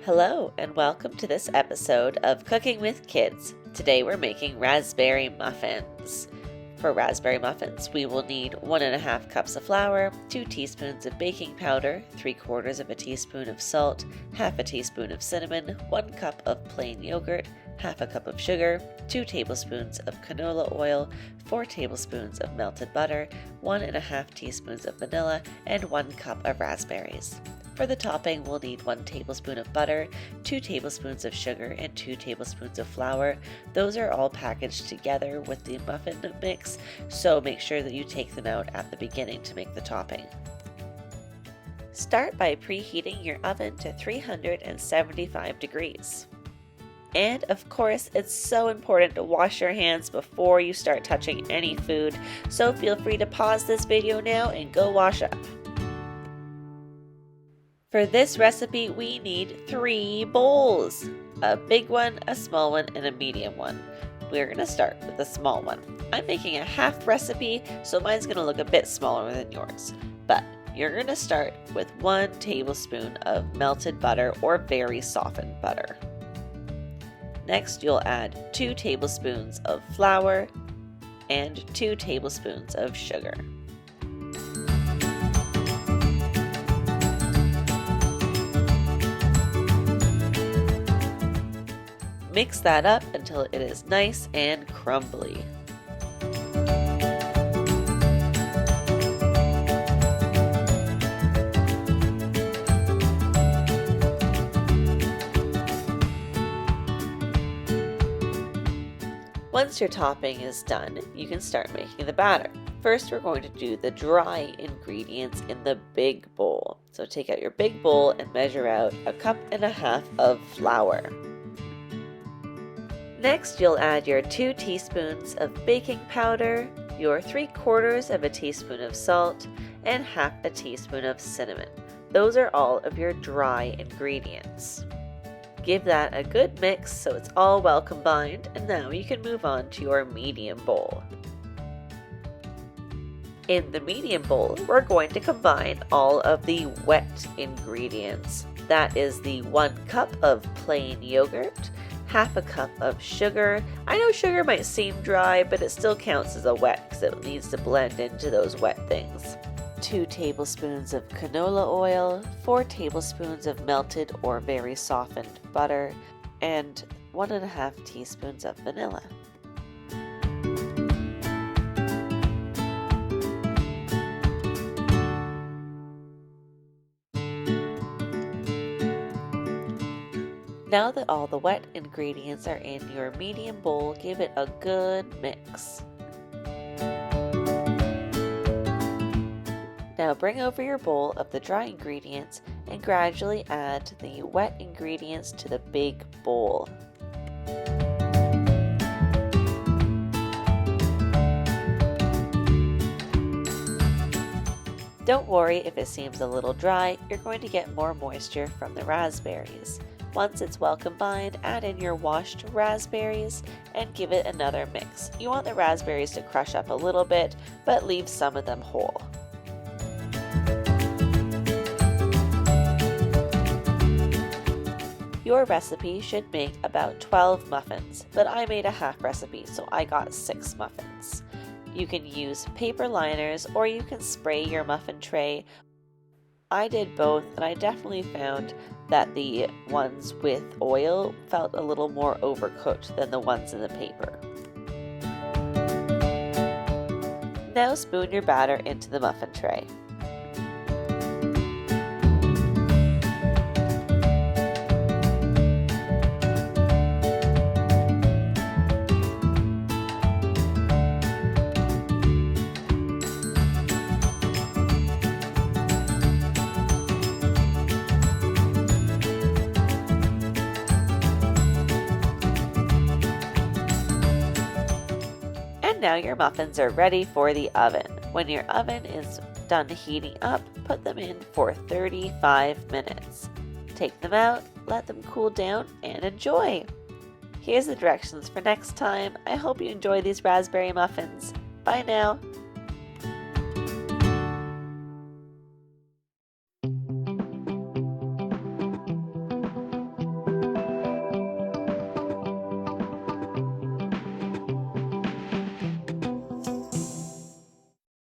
Hello and welcome to this episode of Cooking with Kids. Today we're making raspberry muffins. For raspberry muffins, we will need 1.5 cups of flour, 2 teaspoons of baking powder, 3/4 of a teaspoon of salt, half a teaspoon of cinnamon, 1 cup of plain yogurt, half a cup of sugar, 2 tablespoons of canola oil, 4 tablespoons of melted butter, 1.5 teaspoons of vanilla, and 1 cup of raspberries. For the topping, we'll need 1 tablespoon of butter, 2 tablespoons of sugar, and 2 tablespoons of flour. Those are all packaged together with the muffin mix, so make sure that you take them out at the beginning to make the topping. Start by preheating your oven to 375 degrees. And of course, it's so important to wash your hands before you start touching any food, so feel free to pause this video now and go wash up. For this recipe, we need 3 bowls, a big one, a small one, and a medium one. We're going to start with the small one. I'm making a half recipe, so mine's going to look a bit smaller than yours. But you're going to start with 1 tablespoon of melted butter or very softened butter. Next, you'll add 2 tablespoons of flour and 2 tablespoons of sugar. Mix that up until it is nice and crumbly. Once your topping is done, you can start making the batter. First, we're going to do the dry ingredients in the big bowl. So take out your big bowl and measure out 1.5 cups of flour. Next, you'll add your 2 teaspoons of baking powder, your 3/4 of a teaspoon of salt, and half a teaspoon of cinnamon. Those are all of your dry ingredients. Give that a good mix so it's all well combined, and now you can move on to your medium bowl. In the medium bowl, we're going to combine all of the wet ingredients. That is the 1 cup of plain yogurt, half a cup of sugar. I know sugar might seem dry, but it still counts as a wet because it needs to blend into those wet things. 2 tablespoons of canola oil, 4 tablespoons of melted or very softened butter, and 1.5 teaspoons of vanilla. Now that all the wet ingredients are in your medium bowl, give it a good mix. Now bring over your bowl of the dry ingredients and gradually add the wet ingredients to the big bowl. Don't worry if it seems a little dry, you're going to get more moisture from the raspberries. Once it's well combined, add in your washed raspberries and give it another mix. You want the raspberries to crush up a little bit, but leave some of them whole. Your recipe should make about 12 muffins, but I made a half recipe, so I got 6 muffins. You can use paper liners or you can spray your muffin tray. I did both, and I definitely found that the ones with oil felt a little more overcooked than the ones in the paper. Now spoon your batter into the muffin tray. Now your muffins are ready for the oven. When your oven is done heating up, put them in for 35 minutes. Take them out, let them cool down, and enjoy. Here's the directions for next time. I hope you enjoy these raspberry muffins. Bye now.